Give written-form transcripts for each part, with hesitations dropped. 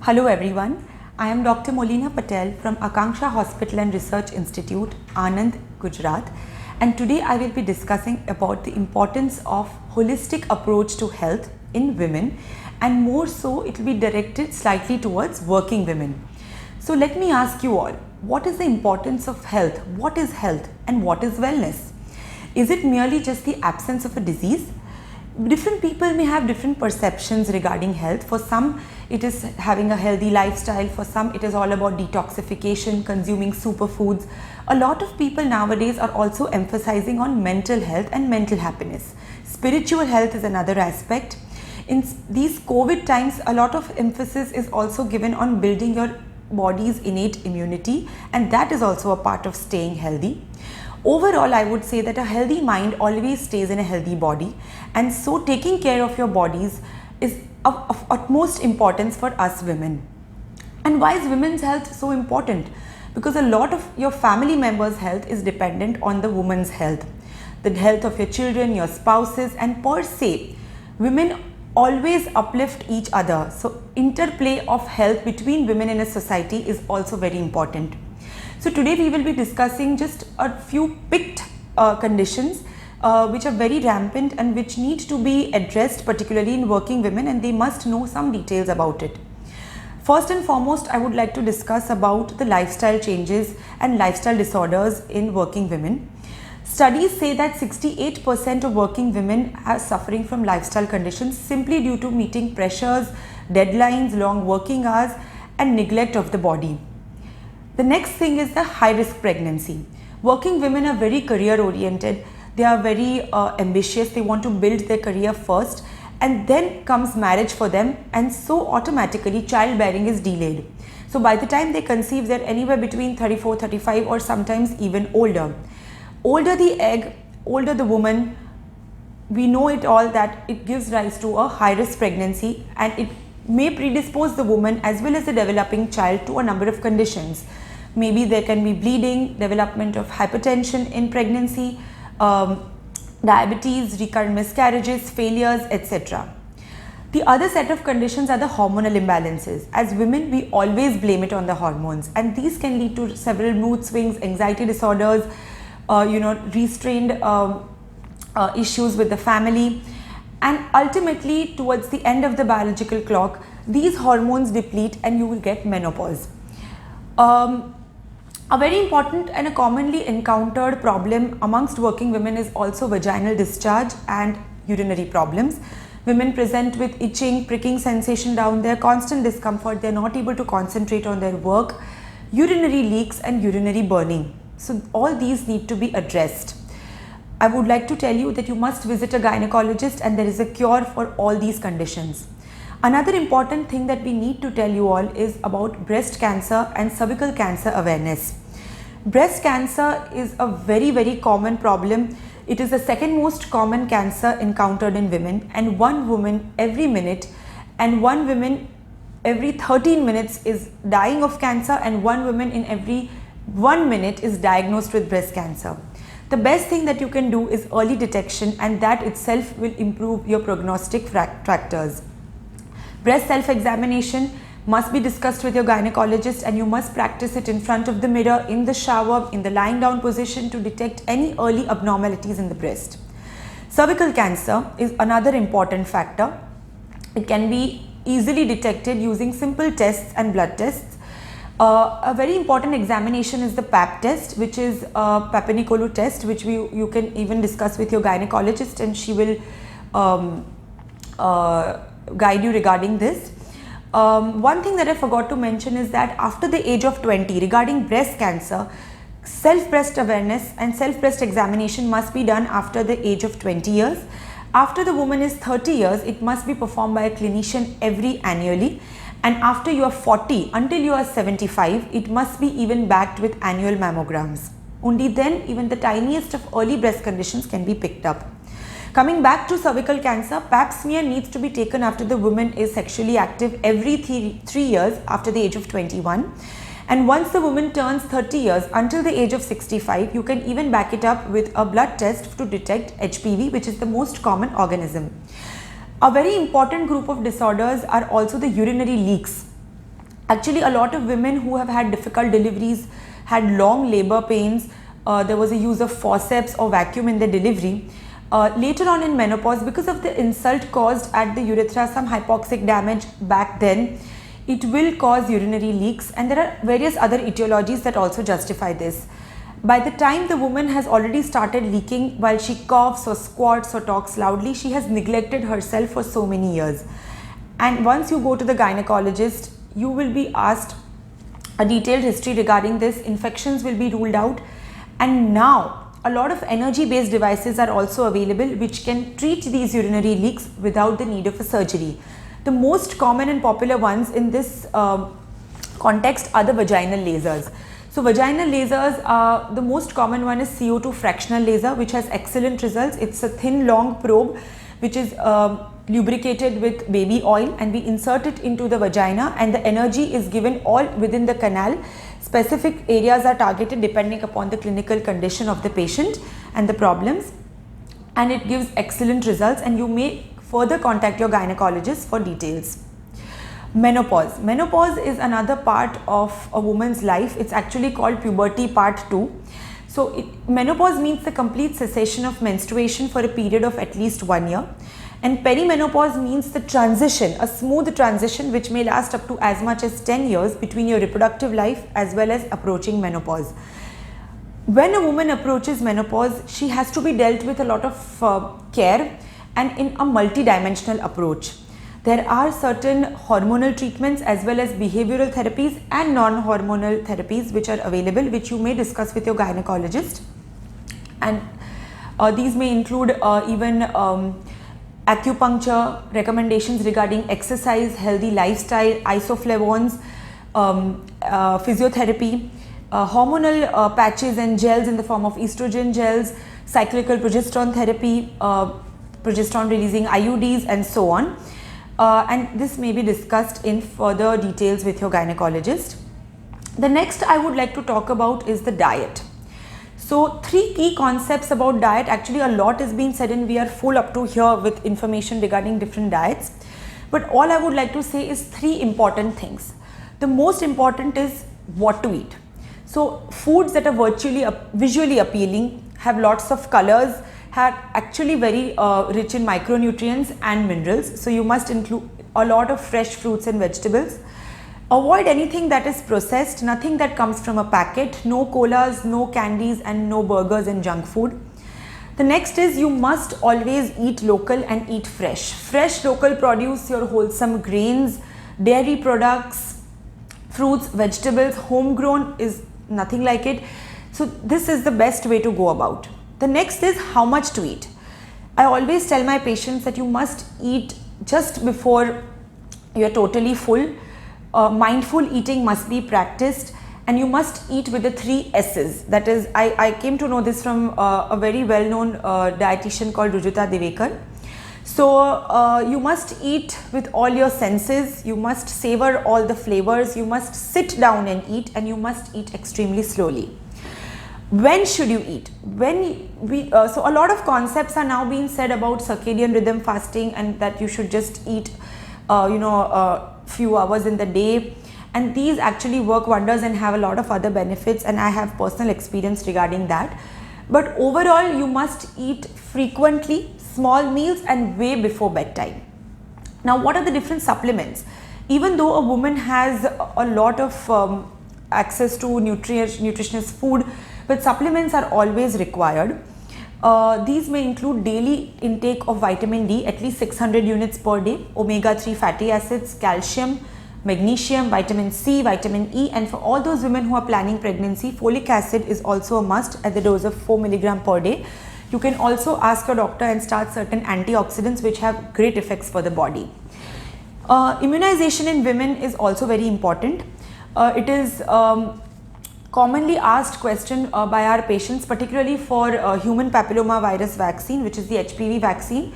Hello everyone, I am Dr. Molina Patel from Akanksha Hospital and Research Institute, Anand, Gujarat, and today I will be discussing about the importance of holistic approach to health in women, and more so it will be directed slightly towards working women. So let me ask you all, what is the importance of health? What is health and what is wellness? Is it merely just the absence of a disease? Different people may have different perceptions regarding health. For some, it is having a healthy lifestyle. For some, it is all about detoxification, consuming superfoods. A lot of people nowadays are also emphasizing on mental health and mental happiness. Spiritual health is another aspect. In these COVID times, a lot of emphasis is also given on building your body's innate immunity, and that is also a part of staying healthy. Overall, I would say that a healthy mind always stays in a healthy body, and so taking care of your bodies is of utmost importance for us women. And why is women's health so important? Because a lot of your family members' health is dependent on the woman's health. The health of your children, your spouses, and per se, women always uplift each other. So interplay of health between women in a society is also very important. So today we will be discussing just a few picked conditions which are very rampant and which need to be addressed, particularly in working women, and they must know some details about it. First and foremost, I would like to discuss about the lifestyle changes and lifestyle disorders in working women. Studies say that 68% of working women are suffering from lifestyle conditions simply due to meeting pressures, deadlines, long working hours, and neglect of the body. The next thing is the high risk pregnancy. Working women are very career oriented, they are very ambitious, they want to build their career first, and then comes marriage for them, and so automatically childbearing is delayed. So by the time they conceive, they're anywhere between 34, 35 or sometimes even older. Older the egg, older the woman, we know it all that it gives rise to a high risk pregnancy, and it may predispose the woman as well as the developing child to a number of conditions. Maybe there can be bleeding, development of hypertension in pregnancy, diabetes, recurrent miscarriages, failures, etc. The other set of conditions are the hormonal imbalances. As women, we always blame it on the hormones, and these can lead to several mood swings, anxiety disorders, restrained issues with the family, and ultimately towards the end of the biological clock, these hormones deplete and you will get menopause. A very important and a commonly encountered problem amongst working women is also vaginal discharge and urinary problems. Women present with itching, pricking sensation down there, constant discomfort, they are not able to concentrate on their work, urinary leaks and urinary burning. So all these need to be addressed. I would like to tell you that you must visit a gynecologist, and there is a cure for all these conditions. Another important thing that we need to tell you all is about breast cancer and cervical cancer awareness. Breast cancer is a very common problem. It is the second most common cancer encountered in women, and one woman every minute and one woman every 13 minutes is dying of cancer, and one woman in every 1 minute is diagnosed with breast cancer. The best thing that you can do is early detection, and that itself will improve your prognostic factors. Breast self-examination must be discussed with your gynecologist, and you must practice it in front of the mirror, in the shower, in the lying down position to detect any early abnormalities in the breast. Cervical cancer is another important factor. It can be easily detected using simple tests and blood tests. A very important examination is the PAP test, which is a Papinicolau test, which you can even discuss with your gynecologist, and she will guide you regarding this. One thing that I forgot to mention is that after the age of 20, regarding breast cancer, self-breast awareness and self-breast examination must be done after the age of 20 years. After the woman is 30 years, it must be performed by a clinician annually. And after you are 40 until you are 75, it must be even backed with annual mammograms. Only then even the tiniest of early breast conditions can be picked up. Coming back to cervical cancer, pap smear needs to be taken after the woman is sexually active every 3 years after the age of 21. And once the woman turns 30 years until the age of 65, you can even back it up with a blood test to detect HPV, which is the most common organism. A very important group of disorders are also the urinary leaks. Actually, a lot of women who have had difficult deliveries, had long labor pains, there was a use of forceps or vacuum in the delivery. Later on in menopause, because of the insult caused at the urethra, some hypoxic damage back then, it will cause urinary leaks, and there are various other etiologies that also justify this. By the time the woman has already started leaking while she coughs or squats or talks loudly, she has neglected herself for so many years. And once you go to the gynecologist, you will be asked a detailed history regarding this, infections will be ruled out, and now a lot of energy based devices are also available which can treat these urinary leaks without the need of a surgery. The most common and popular ones in this context are the vaginal lasers. So vaginal lasers, the most common one is CO2 fractional laser, which has excellent results. It's a thin long probe which is lubricated with baby oil, and we insert it into the vagina, and the energy is given all within the canal. Specific areas are targeted depending upon the clinical condition of the patient and the problems, and it gives excellent results, and you may further contact your gynecologist for details. Menopause. Menopause is another part of a woman's life. It's actually called puberty part 2. So menopause means the complete cessation of menstruation for a period of at least 1 year. And perimenopause means the transition, a smooth transition which may last up to as much as 10 years between your reproductive life as well as approaching menopause. When a woman approaches menopause, she has to be dealt with a lot of care and in a multi-dimensional approach. There are certain hormonal treatments as well as behavioral therapies and non-hormonal therapies which are available, which you may discuss with your gynecologist. And these may include even acupuncture, recommendations regarding exercise, healthy lifestyle, isoflavones, physiotherapy, hormonal patches and gels in the form of estrogen gels, cyclical progesterone therapy, progesterone releasing IUDs, and so on. And this may be discussed in further details with your gynecologist. The next I would like to talk about is the diet. So 3 key concepts about diet. Actually a lot is being said and we are full up to here with information regarding different diets. But all I would like to say is 3 important things. The most important is what to eat. So foods that are visually appealing, have lots of colors, are actually very rich in micronutrients and minerals. So you must include a lot of fresh fruits and vegetables. Avoid anything that is processed, nothing that comes from a packet, no colas, no candies, and no burgers and junk food. The next is you must always eat local and eat fresh. Fresh local produce, your wholesome grains, dairy products, fruits, vegetables, homegrown is nothing like it. So this is the best way to go about. The next is how much to eat. I always tell my patients that you must eat just before you are totally full. Mindful eating must be practiced, and you must eat with the 3 S's. That is, I came to know this from a very well-known dietitian called Rujuta Divekar. So you must eat with all your senses, you must savor all the flavors, you must sit down and eat, and you must eat extremely slowly. When should you eat? So a lot of concepts are now being said about circadian rhythm fasting, and that you should just eat few hours in the day, and these actually work wonders and have a lot of other benefits, and I have personal experience regarding that. But overall you must eat frequently, small meals, and way before bedtime. Now what are the different supplements? Even though a woman has a lot of access to nutritious food, but supplements are always required. These may include daily intake of vitamin D, at least 600 units per day, omega-3 fatty acids, calcium, magnesium, vitamin C, vitamin E, and for all those women who are planning pregnancy, folic acid is also a must at the dose of 4 mg per day. You can also ask your doctor and start certain antioxidants which have great effects for the body. Immunization in women is also very important. It is commonly asked question by our patients, particularly for human papilloma virus vaccine, which is the HPV vaccine.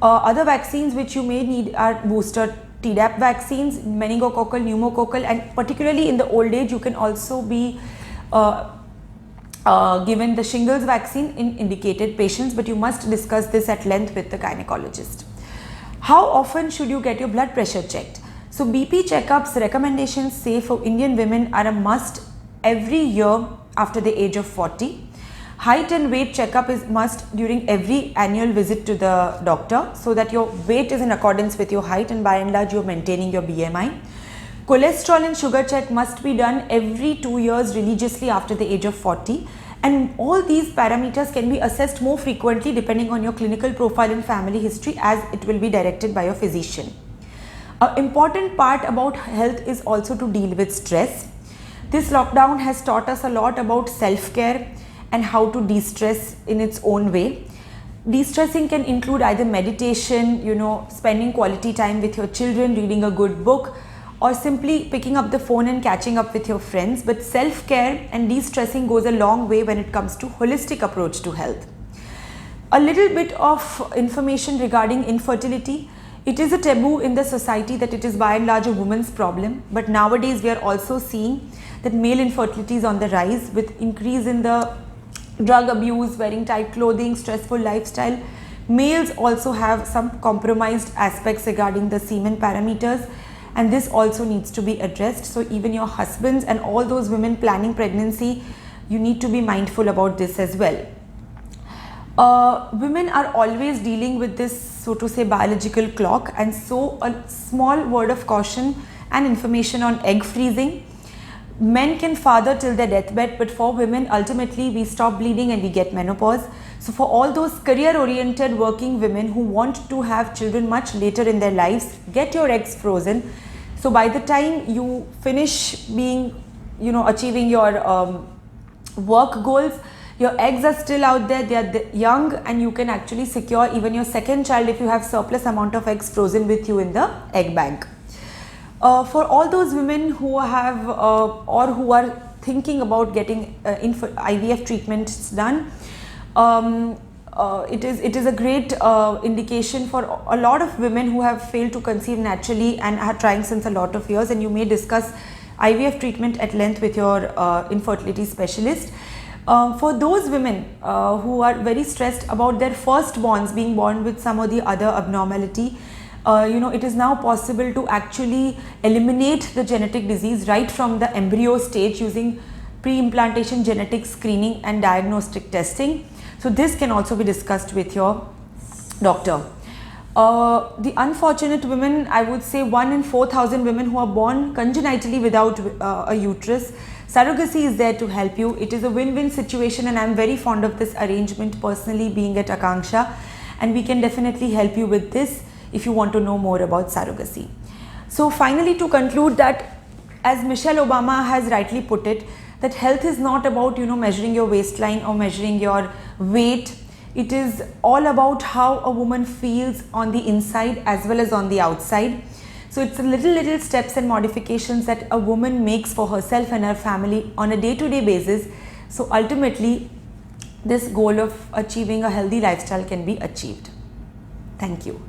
Other vaccines which you may need are booster Tdap vaccines, meningococcal, pneumococcal, and particularly in the old age you can also be given the shingles vaccine in indicated patients, but you must discuss this at length with the gynecologist. How often should you get your blood pressure checked? So BP checkups recommendations say for Indian women are a must every year after the age of 40. Height and weight checkup is must during every annual visit to the doctor, so that your weight is in accordance with your height and by and large you're maintaining your BMI. Cholesterol and sugar check must be done every 2 years religiously after the age of 40, and all these parameters can be assessed more frequently depending on your clinical profile and family history, as it will be directed by your physician. An important part about health is also to deal with stress. This lockdown has taught us a lot about self-care and how to de-stress in its own way. De-stressing can include either meditation, spending quality time with your children, reading a good book, or simply picking up the phone and catching up with your friends. But self-care and de-stressing goes a long way when it comes to holistic approach to health. A little bit of information regarding infertility. It is a taboo in the society that it is by and large a woman's problem, but nowadays we are also seeing that male infertility is on the rise with increase in the drug abuse, wearing tight clothing, stressful lifestyle. Males also have some compromised aspects regarding the semen parameters, and this also needs to be addressed. So even your husbands and all those women planning pregnancy, you need to be mindful about this as well. Women are always dealing with this, so to say, biological clock, and so a small word of caution and information on egg freezing. Men can father till their deathbed, but for women ultimately we stop bleeding and we get menopause. So for all those career oriented working women who want to have children much later in their lives, get your eggs frozen. So by the time you finish being, achieving your work goals, your eggs are still out there, they are young, and you can actually secure even your second child if you have surplus amount of eggs frozen with you in the egg bank. For all those women who have or who are thinking about getting IVF treatments done, it is a great indication for a lot of women who have failed to conceive naturally and are trying since a lot of years, and you may discuss IVF treatment at length with your infertility specialist. For those women who are very stressed about their firstborns being born with some or the other abnormality, it is now possible to actually eliminate the genetic disease right from the embryo stage using pre-implantation genetic screening and diagnostic testing. So this can also be discussed with your doctor. The unfortunate women, I would say 1 in 4,000 women who are born congenitally without a uterus, surrogacy is there to help you. It is a win-win situation, and I am very fond of this arrangement personally, being at Akanksha, and we can definitely help you with this if you want to know more about surrogacy. So finally, to conclude, that as Michelle Obama has rightly put it, that health is not about measuring your waistline or measuring your weight. It is all about how a woman feels on the inside as well as on the outside. So it's a little steps and modifications that a woman makes for herself and her family on a day-to-day basis. So ultimately, this goal of achieving a healthy lifestyle can be achieved. Thank you.